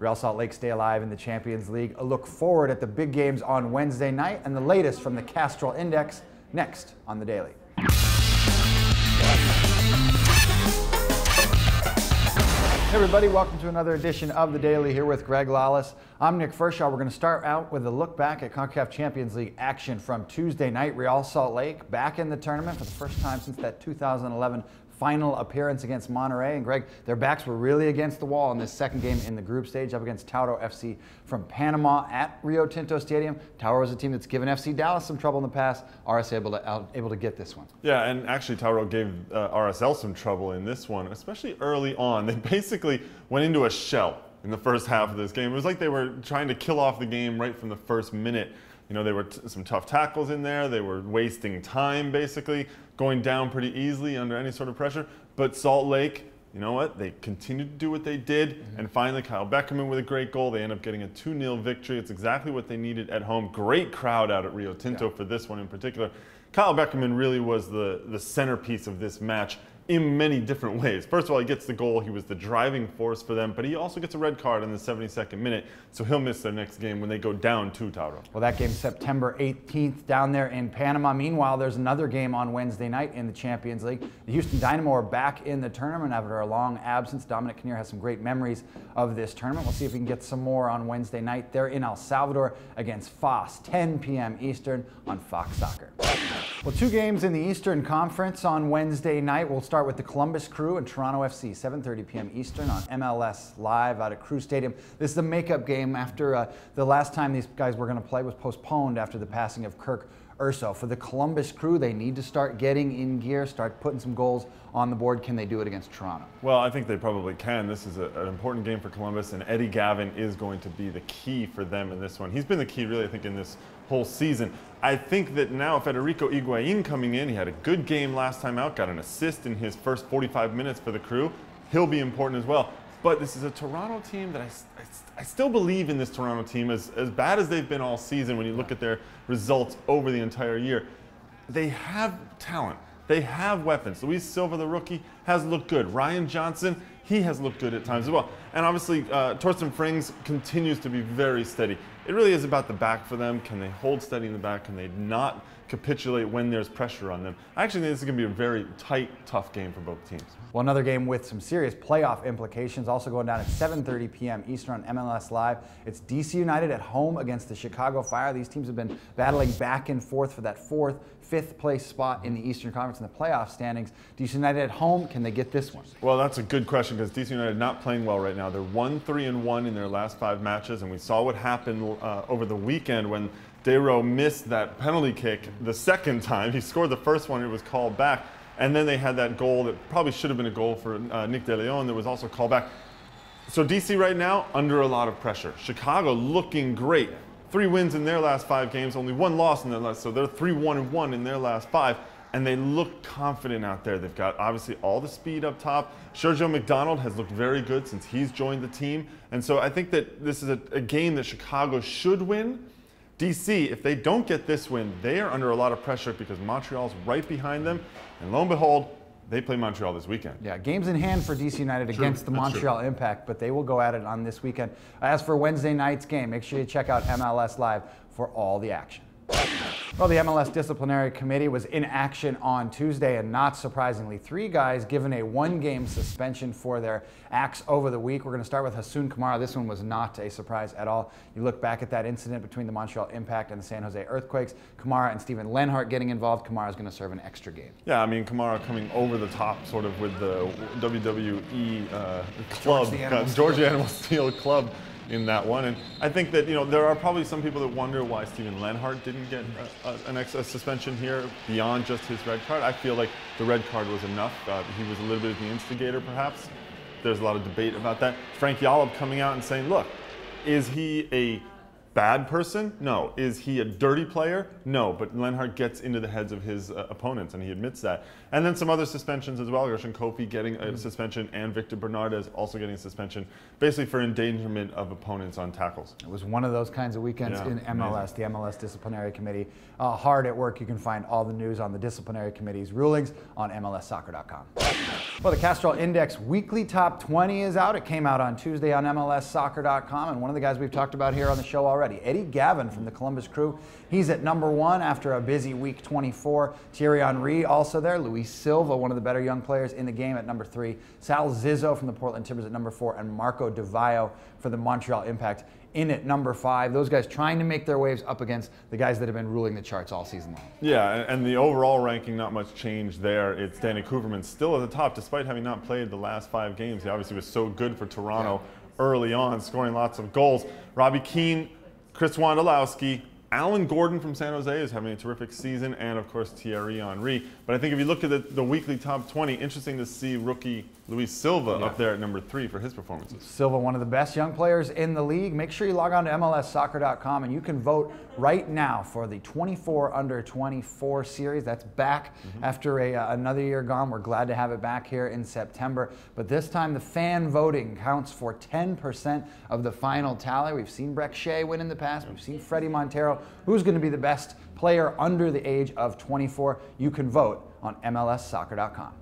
Real Salt Lake stay alive in the Champions League. A look forward at the big games on Wednesday night and the latest from the Castrol Index next on The Daily. Hey everybody, welcome to another edition of The Daily here with Greg Lawless. I'm Nick Fershaw. We're going to start out with a look back at CONCACAF Champions League action from Tuesday night. Real Salt Lake back in the tournament for the first time since that 2011 final appearance against Monterrey. And Greg, their backs were really against the wall in this second game in the group stage up against Tauro FC from Panama at Rio Tinto Stadium. Tauro is a team that's given FC Dallas some trouble in the past. RSL able to get this one. Yeah, and actually Tauro gave RSL some trouble in this one, especially early on. They basically went into a shell in the first half of this game. It was like they were trying to kill off the game right from the first minute. You know, there were some tough tackles in there. They were wasting time, basically, going down pretty easily under any sort of pressure. But Salt Lake, you know what? They continued to do what they did. And finally, Kyle Beckerman with a great goal. They end up getting a 2-0 victory. It's exactly what they needed at home. Great crowd out at Rio Tinto for this one in particular. Kyle Beckerman really was the centerpiece of this match in many different ways. First of all, he gets the goal. He was the driving force for them, but he also gets a red card in the 72nd minute, so he'll miss their next game when they go down to Tauro. Well, that game's September 18th down there in Panama. Meanwhile, there's another game on Wednesday night in the Champions League. The Houston Dynamo are back in the tournament after a long absence. Dominic Kinnear has some great memories of this tournament. We'll see if we can get some more on Wednesday night. They're in El Salvador against FAS, 10 p.m. Eastern on Fox Soccer. Well, two games in the Eastern Conference on Wednesday night. We'll start with the Columbus Crew and Toronto FC, 7:30 p.m. Eastern on MLS Live out at Crew Stadium. This is the makeup game after the last time these guys were going to play was postponed after the passing of Kirk Urso. For the Columbus Crew, they need to start getting in gear, start putting some goals on the board. Can they do it against Toronto? Well, I think they probably can. This is an important game for Columbus, and Eddie Gavin is going to be the key for them in this one. He's been the key, really, I think, in this whole season. I think that now Federico Higuain coming in, he had a good game last time out, got an assist in his first 45 minutes for the Crew. He'll be important as well. But this is a Toronto team that I still believe in this Toronto team, as bad as they've been all season when you look at their results over the entire year. They have talent. They have weapons. Luis Silva, the rookie, has looked good. Ryan Johnson, he has looked good at times as well. And obviously, Torsten Frings continues to be very steady. It really is about the back for them. Can they hold steady in the back? Can they not capitulate when there's pressure on them? I actually think this is going to be a very tight, tough game for both teams. Well, another game with some serious playoff implications, also going down at 7:30 p.m. Eastern on MLS Live. It's DC United at home against the Chicago Fire. These teams have been battling back and forth for that fourth, fifth place spot in the Eastern Conference in the playoff standings. DC United at home, can they get this one? Well, that's a good question because DC United not playing well right now. They're 1-3-1 in their last 5 matches, and we saw what happened over the weekend when Dero missed that penalty kick the second time. He scored the first one, it was called back. And then they had that goal that probably should have been a goal for Nick De Leon that was also called back. So DC right now, under a lot of pressure. Chicago looking great. 3 wins in their last 5 games, only 1 loss in their last, so they're 3-1-1 in their last 5. And they look confident out there. They've got obviously all the speed up top. Sergio McDonald has looked very good since he's joined the team. And so I think that this is a game that Chicago should win. DC, if they don't get this win, they are under a lot of pressure because Montreal's right behind them. And lo and behold, they play Montreal this weekend. Yeah, games in hand for DC United against the Montreal Impact, but they will go at it on this weekend. As for Wednesday night's game, make sure you check out MLS Live for all the action. Well, the MLS Disciplinary Committee was in action on Tuesday, and not surprisingly, 3 guys given a 1-game suspension for their acts over the week. We're going to start with Hassoun Kamara. This one was not a surprise at all. You look back at that incident between the Montreal Impact and the San Jose Earthquakes, Kamara and Steven Lenhart getting involved. Kamara is going to serve an extra game. Yeah, I mean, Kamara coming over the top sort of with the WWE club, George the Animal Steel club in that one. And I think that, you know, there are probably some people that wonder why Steven Lenhart didn't get a suspension here beyond just his red card. I feel like the red card was enough. He was a little bit of the instigator, perhaps. There's a lot of debate about that. Frank Yallop coming out and saying, look, is he a bad person? No. Is he a dirty player? No. But Lenhart gets into the heads of his opponents, and he admits that. And then some other suspensions as well. Gershon Kofi getting a suspension, and Victor Bernardez also getting a suspension, basically for endangerment of opponents on tackles. It was one of those kinds of weekends in MLS, the MLS Disciplinary Committee. Hard at work. You can find all the news on the Disciplinary Committee's rulings on MLSsoccer.com. Well, the Castrol Index Weekly Top 20 is out. It came out on Tuesday on MLSsoccer.com, and one of the guys we've talked about here on the show already, Eddie Gavin from the Columbus Crew. He's at number 1 after a busy week 24. Thierry Henry also there. Luis Silva, one of the better young players in the game, at number 3. Sal Zizzo from the Portland Timbers at number 4, and Marco Di Vaio for the Montreal Impact in at number 5. Those guys trying to make their waves up against the guys that have been ruling the charts all season long. Yeah, and the overall ranking, not much change there. It's Danny Kuverman still at the top, despite having not played the last 5 games. He obviously was so good for Toronto early on, scoring lots of goals. Robbie Keane, Chris Wondolowski, Alan Gordon from San Jose is having a terrific season, and of course Thierry Henry. But I think if you look at the weekly top 20, interesting to see rookie Luis Silva up there at number 3 for his performances. Silva, one of the best young players in the league. Make sure you log on to MLSsoccer.com and you can vote right now for the 24 under 24 series. That's back after another year gone. We're glad to have it back here in September. But this time the fan voting counts for 10% of the final tally. We've seen Breck Shea win in the past. We've seen Freddie Montero. Who's going to be the best player under the age of 24? You can vote on MLSsoccer.com.